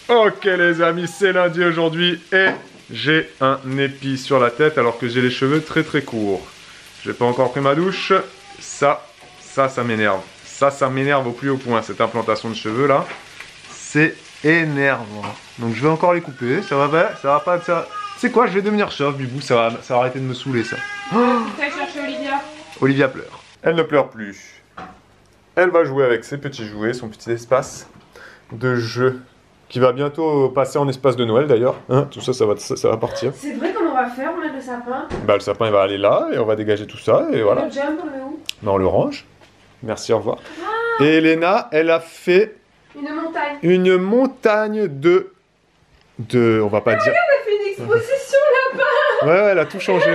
Ok les amis, c'est lundi aujourd'hui et j'ai un épi sur la tête alors que j'ai les cheveux très courts. J'ai pas encore pris ma douche. Ça m'énerve. Ça m'énerve au plus haut point, cette implantation de cheveux là. C'est énervant. Donc je vais encore les couper, ça va pas... C'est quoi, je vais devenir chauve, Bibou, ça va arrêter de me saouler ça. T'as cherché Olivia. Olivia pleure. Elle ne pleure plus. Elle va jouer avec ses petits jouets, son petit espace de jeu. Qui va bientôt passer en espace de Noël d'ailleurs. Hein, tout ça, ça va partir. C'est vrai comment on va faire, on met le sapin. Bah le sapin il va aller là et on va dégager tout ça et voilà. Le jump, on le met où? Bah, on le range. Merci, au revoir. Et Elena, elle a fait Une montagne. une montagne de... On va pas dire... Elle a fait une exposition là-bas. Ouais, elle a tout changé.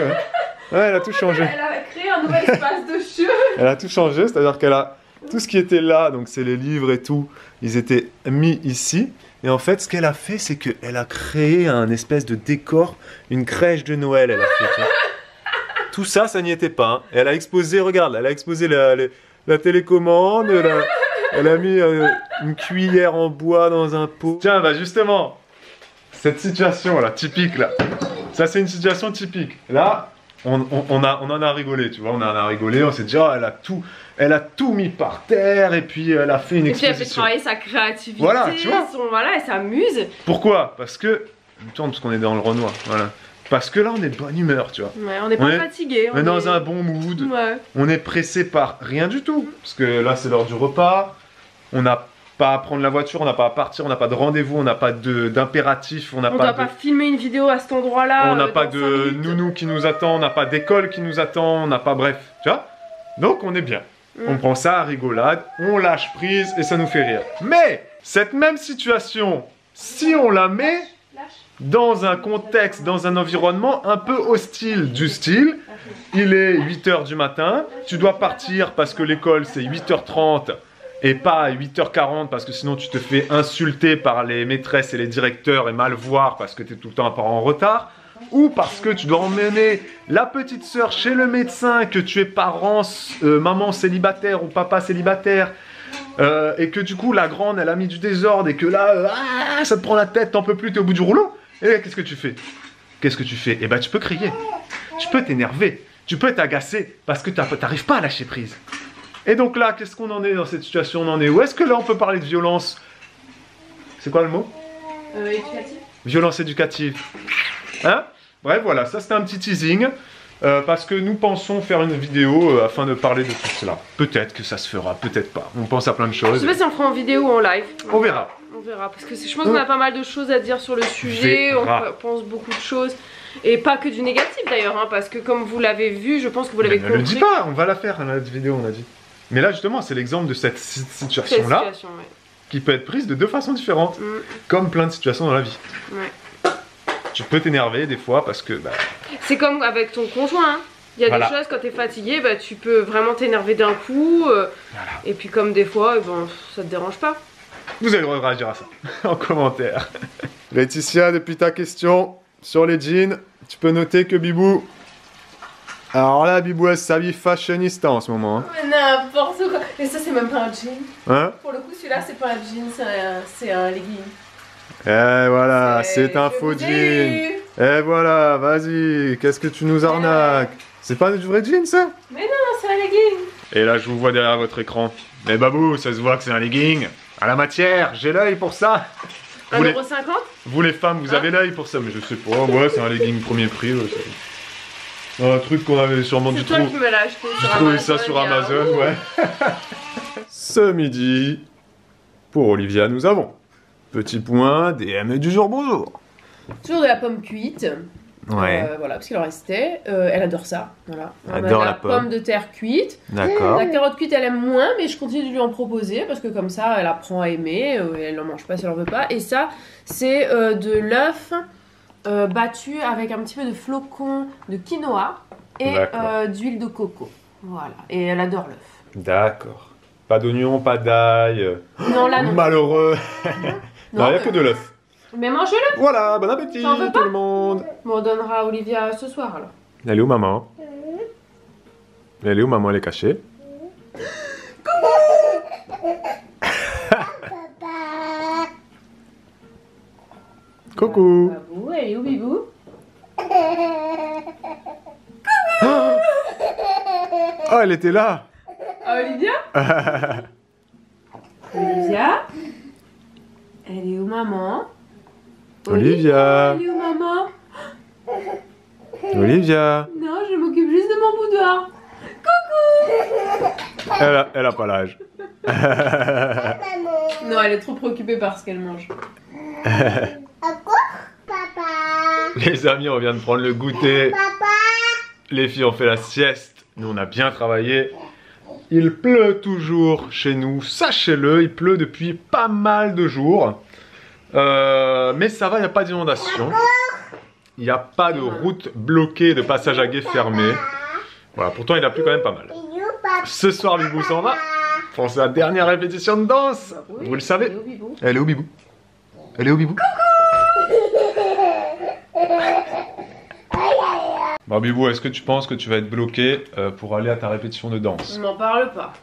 Ouais, elle a tout changé. Elle a créé un nouvel espace de jeu. Elle a tout changé, c'est-à-dire qu'elle a... Tout ce qui était là, donc c'est les livres et tout, ils étaient mis ici. Et en fait, ce qu'elle a fait, c'est qu'elle a créé un espèce de décor, une crèche de Noël, elle a fait. Tu vois. Tout ça, ça n'y était pas. Hein. Et elle a exposé, regarde, elle a exposé la télécommande, elle a mis une cuillère en bois dans un pot. Tiens, bah justement, cette situation là, typique là, ça c'est une situation typique. Là, on en a rigolé, tu vois, on en a rigolé, on s'est dit, oh, elle a tout mis par terre et puis elle a fait une exposition. Et puis elle fait travailler sa créativité, voilà, tu vois. Voilà, elle s'amuse. Pourquoi? Parce que, parce qu'on est dans le Renoir, voilà. Parce que là on est de bonne humeur, tu vois. Ouais, on n'est pas fatigué. On est dans un bon mood. Ouais. On est pressé par rien du tout. Parce que là c'est l'heure du repas. On n'a pas à prendre la voiture, on n'a pas à partir, on n'a pas de rendez-vous, on n'a pas d'impératif, on n'a pas doit pas filmer une vidéo à cet endroit-là. On n'a pas de nounou qui nous attend, on n'a pas d'école qui nous attend, on n'a pas bref, tu vois. Donc on est bien. On prend ça à rigolade, on lâche prise et ça nous fait rire. Mais cette même situation, si on la met dans un contexte, dans un environnement un peu hostile, du style, il est 8 h du matin, tu dois partir parce que l'école c'est 8 h 30 et pas à 8 h 40 parce que sinon tu te fais insulter par les maîtresses et les directeurs et mal voir parce que tu es tout le temps un peu en retard, ou parce que tu dois emmener la petite sœur chez le médecin, que tu es parent, maman célibataire ou papa célibataire, et que du coup la grande elle a mis du désordre et que là ça te prend la tête, t'en peux plus, t'es au bout du rouleau. Et là, qu'est-ce que tu fais? Qu'est-ce que tu fais? Eh ben tu peux crier, tu peux t'énerver, tu peux t'agacer parce que t'arrives pas à lâcher prise. Et donc là, qu'est-ce qu'on en est dans cette situation? On en est où? Est-ce que là on peut parler de violence? C'est quoi le mot? Éducative. Violence éducative. Hein? Bref, voilà, ça c'était un petit teasing. Parce que nous pensons faire une vidéo afin de parler de tout cela. Peut-être que ça se fera, peut-être pas. On pense à plein de choses. Je sais pas si on fera en vidéo ou en live. On verra. On verra, parce que je pense qu'on a pas mal de choses à dire sur le sujet. On pense beaucoup de choses. Et pas que du négatif d'ailleurs, hein, parce que comme vous l'avez vu, je pense que vous l'avez compris. Ne le dis pas, on va la faire, la vidéo, on a dit. Mais là justement, c'est l'exemple de cette situation-là, ouais. qui peut être prise de deux façons différentes. Comme plein de situations dans la vie. Ouais. Tu peux t'énerver des fois parce que... Bah... C'est comme avec ton conjoint, hein. Il y a des choses, quand t'es fatigué, bah, tu peux vraiment t'énerver d'un coup. Et puis comme des fois, ça te dérange pas. Vous allez réagir à ça en commentaire. Laetitia, depuis ta question sur les jeans, tu peux noter que Bibou... Alors là, Bibou, elle s'habille fashionista en ce moment. Hein. Mais n'importe quoi. Mais ça, c'est même pas un jean. Hein? Pour le coup, celui-là, c'est pas un jean, c'est un legging. Et voilà, c'est un faux jean. Et voilà, vas-y, qu'est-ce que tu nous arnaques? C'est pas du vrai jean ça? Mais non, c'est un legging. Et là, je vous vois derrière votre écran. Mais Babou, ça se voit que c'est un legging. À la matière, j'ai l'œil pour ça. 1,50 €? Vous les femmes, vous avez l'œil pour ça, mais je sais pas. Ouais, c'est un legging premier prix. Un truc qu'on avait sûrement dû trouver. C'est toi qui me l'as acheté sur Amazon. J'ai trouvé ça sur Amazon, ouais. Ce midi, pour Olivia, nous avons petit point DM du jour, bonjour. Toujours de la pomme cuite. Ouais. Voilà, parce qu'il en restait. Elle adore ça. Voilà. Elle adore la pomme de terre cuite. D'accord. La carotte cuite, elle aime moins, mais je continue de lui en proposer parce que comme ça, elle apprend à aimer. Elle n'en mange pas si elle en veut pas. Et ça, c'est de l'œuf battu avec un petit peu de flocons de quinoa et d'huile de coco. Voilà. Et elle adore l'œuf. D'accord. Pas d'oignon, pas d'ail. Non, là non. Malheureux. Non, il n'y a que de l'œuf. Mais mangez-le. Voilà, bon appétit tout le monde. Bon, on donnera à Olivia ce soir alors. Elle est où maman? Elle est où maman? Elle est cachée. Coucou. Babou, elle est où, Bibou? Oh, elle était là. Olivia? Olivia? Elle est où, maman? Olivia. Elle est où, maman? Olivia. Non, je m'occupe juste de mon boudoir. Coucou! Elle a pas l'âge. Non, elle est trop préoccupée par ce qu'elle mange. Les amis, on vient de prendre le goûter. Les filles ont fait la sieste. Nous, on a bien travaillé. Il pleut toujours chez nous. Sachez-le, il pleut depuis pas mal de jours. Mais ça va, il n'y a pas d'inondation. Il n'y a pas de route bloquée, de passage à gué fermé. Voilà, pourtant, il a plu quand même pas mal. Ce soir, Bibou s'en va. Pour sa dernière répétition de danse. Vous le savez. Elle est où, Bibou? Elle est où, Bibou? Bon, Bibou, est-ce que tu penses que tu vas être bloqué pour aller à ta répétition de danse? On n'en parle pas.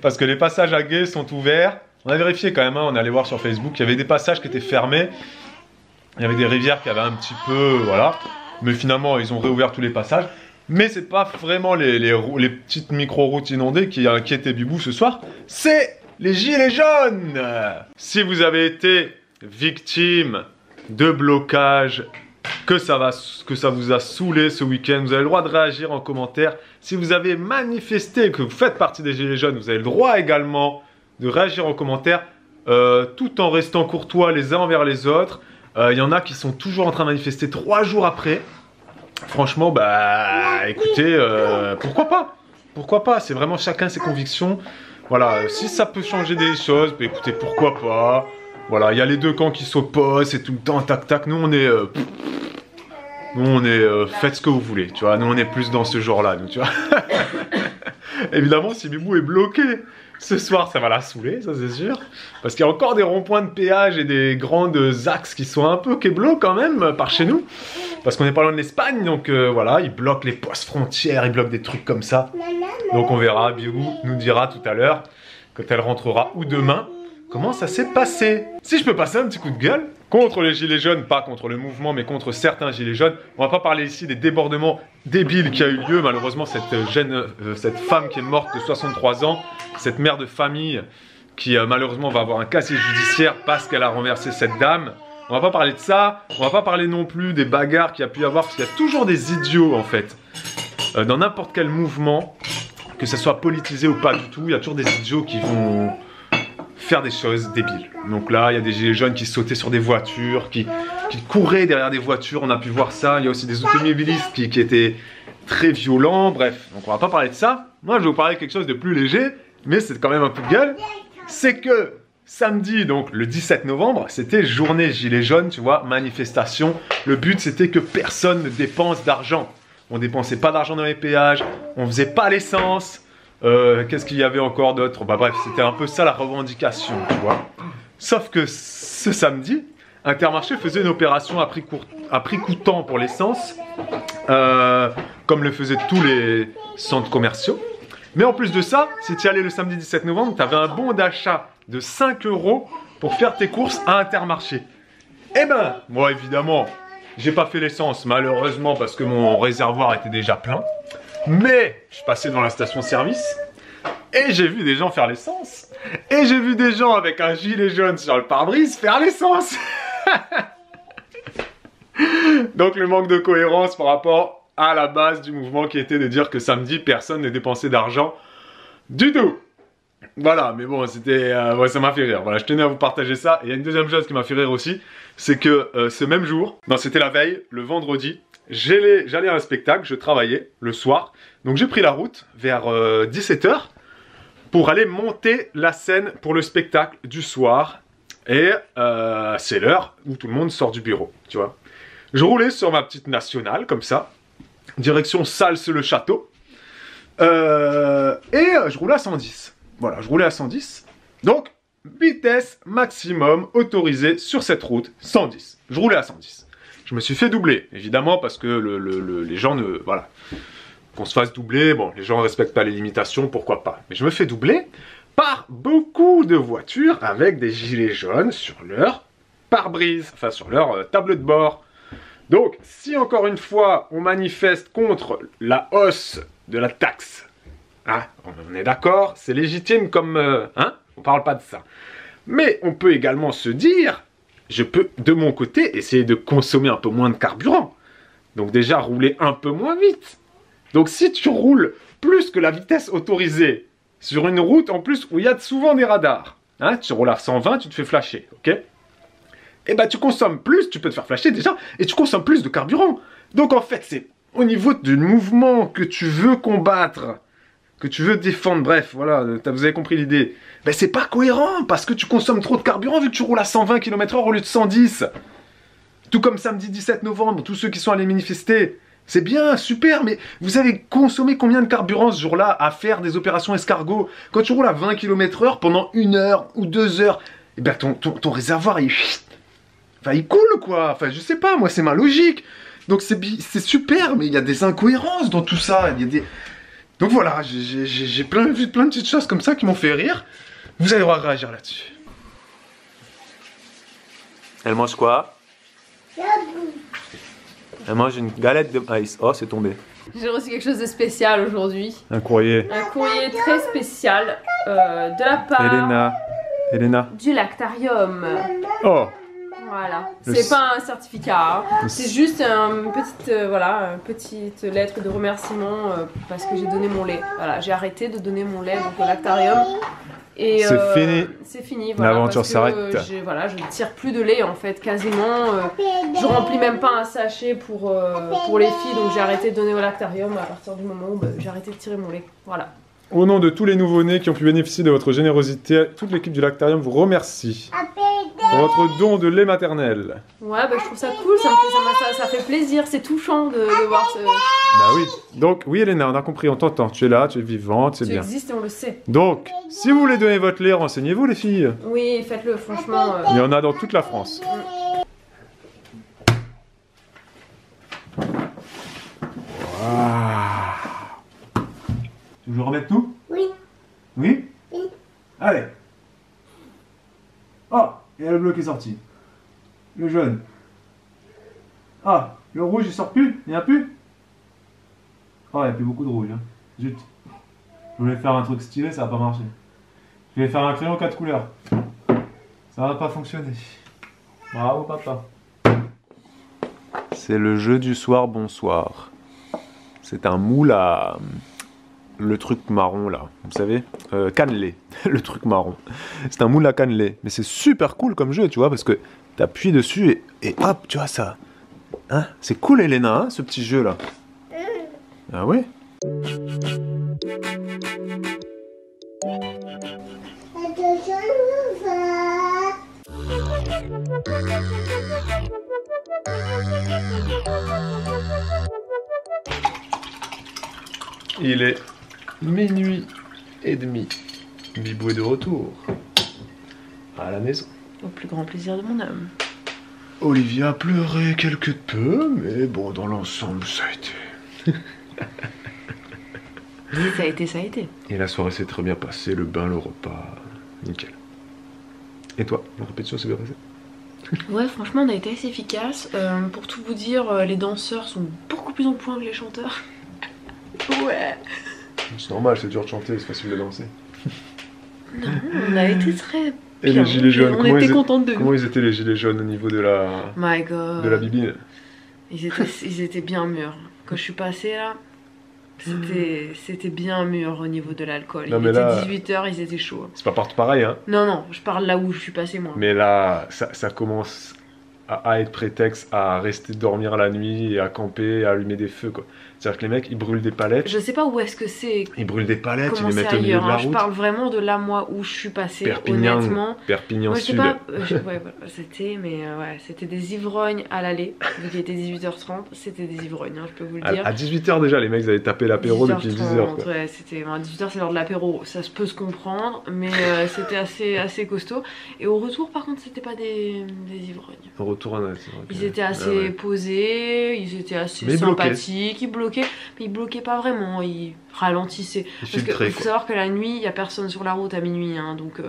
Parce que les passages à gué sont ouverts. On a vérifié quand même, hein, on allait voir sur Facebook, il y avait des passages qui étaient fermés. Il y avait des rivières qui avaient un petit peu, voilà. Mais finalement, ils ont réouvert tous les passages. Mais c'est pas vraiment les petites micro-routes inondées qui inquiétaient Bibou ce soir. C'est les gilets jaunes. Si vous avez été victime de blocage, que ça vous a saoulé ce week-end, vous avez le droit de réagir en commentaire. Si vous avez manifesté que vous faites partie des gilets jaunes, vous avez le droit également de réagir en commentaire, tout en restant courtois les uns envers les autres. Il y en a qui sont toujours en train de manifester 3 jours après. Franchement, bah écoutez, pourquoi pas? Pourquoi pas? C'est vraiment chacun ses convictions. Voilà, si ça peut changer des choses, bah écoutez, pourquoi pas? Voilà, il y a les deux camps qui s'opposent, c'est tout le temps tac tac. Nous on est faites ce que vous voulez, tu vois. Nous on est plus dans ce genre-là, nous, tu vois. Évidemment, si Bibou est bloqué ce soir, ça va la saouler, ça c'est sûr. Parce qu'il y a encore des ronds-points de péage et des grandes axes qui sont un peu keblo quand même par chez nous. Parce qu'on n'est pas loin de l'Espagne, donc voilà, ils bloquent les postes frontières, ils bloquent des trucs comme ça. Donc on verra, Bibou nous dira tout à l'heure, quand elle rentrera ou demain, comment ça s'est passé. Si je peux passer un petit coup de gueule contre les gilets jaunes, pas contre le mouvement, mais contre certains gilets jaunes. On va pas parler ici des débordements débiles qui a eu lieu. Malheureusement, cette femme qui est morte de 63 ans, cette mère de famille qui malheureusement va avoir un casier judiciaire parce qu'elle a renversé cette dame. On va pas parler de ça. On va pas parler non plus des bagarres qu'il y a pu y avoir, parce qu'il y a toujours des idiots en fait. Dans n'importe quel mouvement, que ça soit politisé ou pas du tout, il y a toujours des idiots qui vont faire des choses débiles. Donc là, il y a des gilets jaunes qui sautaient sur des voitures, qui couraient derrière des voitures, on a pu voir ça. Il y a aussi des automobilistes qui étaient très violents, bref. Donc on va pas parler de ça. Moi, je vais vous parler de quelque chose de plus léger, mais c'est quand même un coup de gueule. C'est que samedi, donc le 17 novembre, c'était journée gilet jaune, tu vois, manifestation. Le but, c'était que personne ne dépense d'argent. On dépensait pas d'argent dans les péages, on faisait pas l'essence. Qu'est-ce qu'il y avait encore d'autre? Bah bref, c'était un peu ça la revendication, tu vois. Sauf que ce samedi, Intermarché faisait une opération à prix coûtant pour l'essence, comme le faisaient tous les centres commerciaux. Mais en plus de ça, si tu y allais le samedi 17 novembre, tu avais un bon d'achat de 5 € pour faire tes courses à Intermarché. Eh ben, moi évidemment, j'ai pas fait l'essence malheureusement parce que mon réservoir était déjà plein. Mais je suis passé dans la station-service et j'ai vu des gens faire l'essence. Et j'ai vu des gens avec un gilet jaune sur le pare-brise faire l'essence. Donc le manque de cohérence par rapport à la base du mouvement qui était de dire que samedi, personne ne dépensait d'argent du tout. Voilà, mais bon, c'était, ouais, ça m'a fait rire. Voilà, je tenais à vous partager ça. Et il y a une deuxième chose qui m'a fait rire aussi, c'est que ce même jour, non, c'était la veille, le vendredi, j'allais à un spectacle, je travaillais le soir. Donc j'ai pris la route vers 17 h pour aller monter la scène pour le spectacle du soir. Et c'est l'heure où tout le monde sort du bureau, tu vois. Je roulais sur ma petite nationale, comme ça, direction Salses-le-Château. Et je roulais à 110. Voilà, je roulais à 110. Donc, vitesse maximum autorisée sur cette route, 110. Je roulais à 110. Je me suis fait doubler, évidemment, parce que les gens ne... Voilà. Qu'on se fasse doubler, bon, les gens ne respectent pas les limitations, pourquoi pas. Mais je me fais doubler par beaucoup de voitures avec des gilets jaunes sur leur pare-brise, enfin sur leur tableau de bord. Donc, si encore une fois, on manifeste contre la hausse de la taxe, hein, on est d'accord, c'est légitime comme... hein, on parle pas de ça. Mais on peut également se dire, je peux, de mon côté, essayer de consommer un peu moins de carburant. Donc déjà, rouler un peu moins vite. Donc si tu roules plus que la vitesse autorisée, sur une route en plus où il y a souvent des radars, hein, tu roules à 120, tu te fais flasher, ok? Et bah tu consommes plus, tu peux te faire flasher déjà, et tu consommes plus de carburant. Donc en fait, c'est au niveau du mouvement que tu veux combattre, que tu veux défendre, bref, voilà, vous avez compris l'idée. Ben c'est pas cohérent, parce que tu consommes trop de carburant vu que tu roules à 120 km/h au lieu de 110. Tout comme samedi 17 novembre, tous ceux qui sont allés manifester. C'est bien, super, mais vous avez consommé combien de carburant ce jour-là à faire des opérations escargot? Quand tu roules à 20 km/h pendant 1 heure ou 2 heures, eh ben ton réservoir, il coule quoi. Enfin, je sais pas, moi c'est ma logique. Donc c'est super, mais il y a des incohérences dans tout ça. Il y a des... Donc voilà, j'ai vu plein de petites choses comme ça qui m'ont fait rire. Vous allez devoir réagir là-dessus. Elle mange quoi? Elle mange une galette de maïs. Oh, c'est tombé. J'ai reçu quelque chose de spécial aujourd'hui. Un courrier. Un courrier très spécial de la part Elena. du Lactarium. Oh. Voilà. C'est pas un certificat. Hein. C'est juste une petite lettre de remerciement parce que j'ai donné mon lait. Voilà, j'ai arrêté de donner mon lait donc, au Lactarium. Et c'est fini. C'est fini. Voilà, l'aventure s'arrête. Je ne tire plus de lait en fait, quasiment. Je remplis même pas un sachet pour les filles, donc j'ai arrêté de donner au Lactarium à partir du moment où j'ai arrêté de tirer mon lait. Voilà. Au nom de tous les nouveau-nés qui ont pu bénéficier de votre générosité, toute l'équipe du Lactarium vous remercie pour votre don de lait maternel. Ouais, bah, je trouve ça cool, ça fait plaisir, c'est touchant de voir ce... Bah oui. Donc, oui, Elena, on a compris, on t'entend. Tu es là, tu es vivante, c'est bien. Tu existes et on le sait. Donc, si vous voulez donner votre lait, renseignez-vous, les filles. Oui, faites-le, franchement. Il y en a dans toute la France. Wow. Tu veux remettre tout? Oui. Oui? Oui. Allez. Oh, il y a le bleu qui est sorti. Le jaune. Ah, le rouge il sort plus? Il n'y en a plus? Oh, il n'y a plus beaucoup de rouge. Hein. Zut. Je voulais faire un truc stylé, ça n'a pas marché. Je vais faire un crayon 4 couleurs. Ça va pas fonctionner. Bravo papa. C'est le jeu du soir, bonsoir. C'est un moule à... Le truc marron là, vous savez, cannelé, le truc marron. C'est un moule à cannelé, mais c'est super cool comme jeu, tu vois, parce que t'appuies dessus et hop, tu vois ça. Hein, c'est cool Elena, hein, ce petit jeu là. Ah oui. Il est minuit et demi. Bibou est de retour à la maison. Au plus grand plaisir de mon âme. Olivia a pleuré quelque peu, mais bon, dans l'ensemble, ça a été. Ça a été, ça a été. Et la soirée s'est très bien passée, le bain, le repas, nickel. Et toi, la répétition s'est bien passée? Ouais, franchement, on a été assez efficace. Pour tout vous dire, les danseurs sont beaucoup plus en point que les chanteurs. Ouais. C'est normal, c'est dur de chanter, c'est facile de danser. Non, on a été très bien. Et les gilets jaunes, on était contentes de nous. Comment ils étaient les gilets jaunes au niveau de la... My God. De la bibine? Ils étaient bien mûrs. Quand je suis passée là, c'était bien mûr au niveau de l'alcool. Il était 18h, ils étaient chauds. C'est pas partout pareil, hein? Non, non, je parle là où je suis passée moi. Mais là, ça commence à être prétexte à rester dormir la nuit et à camper et à allumer des feux, quoi. C'est-à-dire que les mecs, ils brûlent des palettes. Je sais pas où est-ce que c'est. Ils brûlent des palettes, ils comment les mettent au milieu de la route. Je parle vraiment de là, moi, où je suis passée, Perpignan, honnêtement. Perpignan moi, Sud. ouais, voilà, c'était des ivrognes à l'aller. Vu qu'il était 18h30, c'était des ivrognes, hein, je peux vous le dire. À 18h déjà, les mecs, ils avaient tapé l'apéro depuis 10h. Quoi. Ouais, 18h, c'est l'heure de l'apéro, ça se peut se comprendre, mais c'était assez costaud. Et au retour, par contre, c'était pas des ivrognes. Au retour, ouais, ils étaient assez posés, ils étaient assez sympathiques, ils bloquaient, mais ils bloquaient pas vraiment, ils ralentissaient. Parce qu'il faut savoir que la nuit, il n'y a personne sur la route à minuit, hein, donc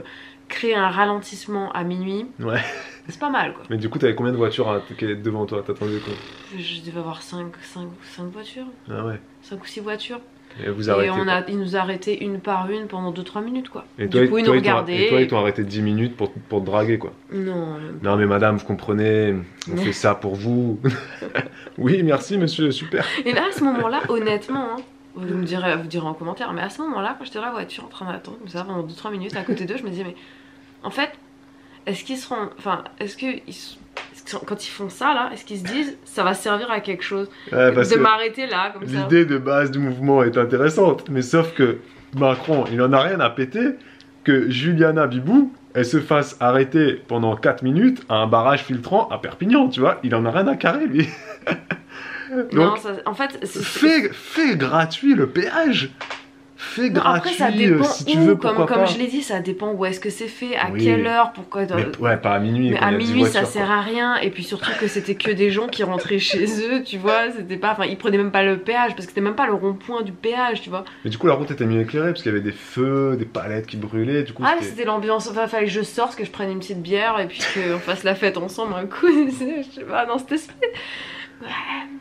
créer un ralentissement à minuit, Ouais. c'est pas mal quoi. Mais du coup, t'avais combien de voitures devant toi? T'attendais quoi? Je devais avoir 5 voitures, Ah ouais. 5 ou 6 voitures. Et vous Et arrêtez. il nous a arrêté une par une pendant 2-3 minutes quoi. Et Du coup, ils nous regardaient. Et toi, ils t'ont arrêté 10 minutes pour te draguer quoi. Non. Non mais madame, vous comprenez, on fait ça pour vous. Oui, merci monsieur, super. Et là, à ce moment-là, honnêtement, hein, vous me direz en commentaire, mais à ce moment-là, quand j'étais dans la voiture en train d'attendre, comme ça, pendant 2-3 minutes à côté d'eux, je me disais, mais en fait, est-ce qu'ils seront. Enfin, quand ils font ça là, est-ce qu'ils se disent, ça va servir à quelque chose de m'arrêter là, comme ça? L'idée de base du mouvement est intéressante, mais sauf que Macron, il en a rien à péter que Juliana Bibou, elle se fasse arrêter pendant 4 minutes à un barrage filtrant à Perpignan, tu vois, il en a rien à carrer lui. Donc, non, ça, en fait, fais gratuit le péage. Fais gratuit, après, ça dépend si tu veux, pourquoi comme pas. je l'ai dit, ça dépend où est-ce que c'est fait, à Oui. quelle heure, pourquoi. Mais, ouais, pas à minuit. Mais quand à il y a 10 minuit, ça voitures, sert quoi. à rien. Et puis surtout que c'était que des gens qui rentraient chez eux, tu vois. C'était pas. Enfin, ils prenaient même pas le péage parce que c'était même pas le rond-point du péage, tu vois. Mais du coup, la route était mieux éclairée parce qu'il y avait des feux, des palettes qui brûlaient. Du coup, Ah, mais c'était l'ambiance. Enfin, fallait que je sorte, que je prenne une petite bière et puis qu'on fasse la fête ensemble un coup. Je sais pas, dans cet esprit.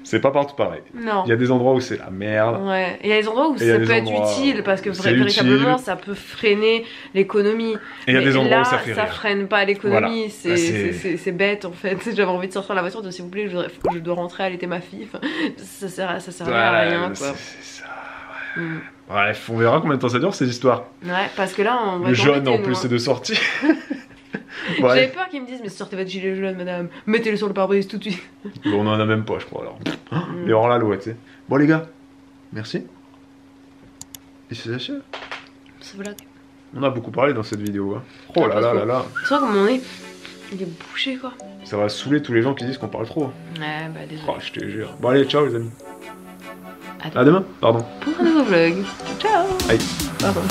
c'est pas partout pareil. Non. Il y a des endroits où c'est la merde. Ouais, et il y a des endroits où Et il y a ça des peut être endroits utile parce que où c'est véritablement utile. ça peut freiner l'économie. Et il y a Mais des endroits là, où ça fait rire. freine pas l'économie, Voilà. c'est bête en fait. J'avais envie de sortir de la voiture, de s'il vous plaît, je dois rentrer allaiter ma fille. Enfin, ça sert à rien quoi. C'est ça. Mm. Bref, on verra combien de temps ça dure ces histoires. Ouais, parce que là on va Le jaune t'embêter, en nous, plus hein. c'est de sortie. J'avais peur qu'ils me disent mais sortez votre gilet jaune madame, mettez-le sur le pare-brise tout de suite. On en a même pas, je crois alors. Mm. Et hors la loi, tu sais. Bon les gars, merci. Et c'est ça. C'est blague. On a beaucoup parlé dans cette vidéo. Hein. Oh là là là là. Tu vois comme mon nez, il est bouché quoi. Ça va saouler tous les gens qui disent qu'on parle trop. Ouais bah désolé. Oh, je te jure. Bon allez, ciao les amis. À À demain, pardon. pour un nouveau vlog. Ciao. Aïe. Pardon.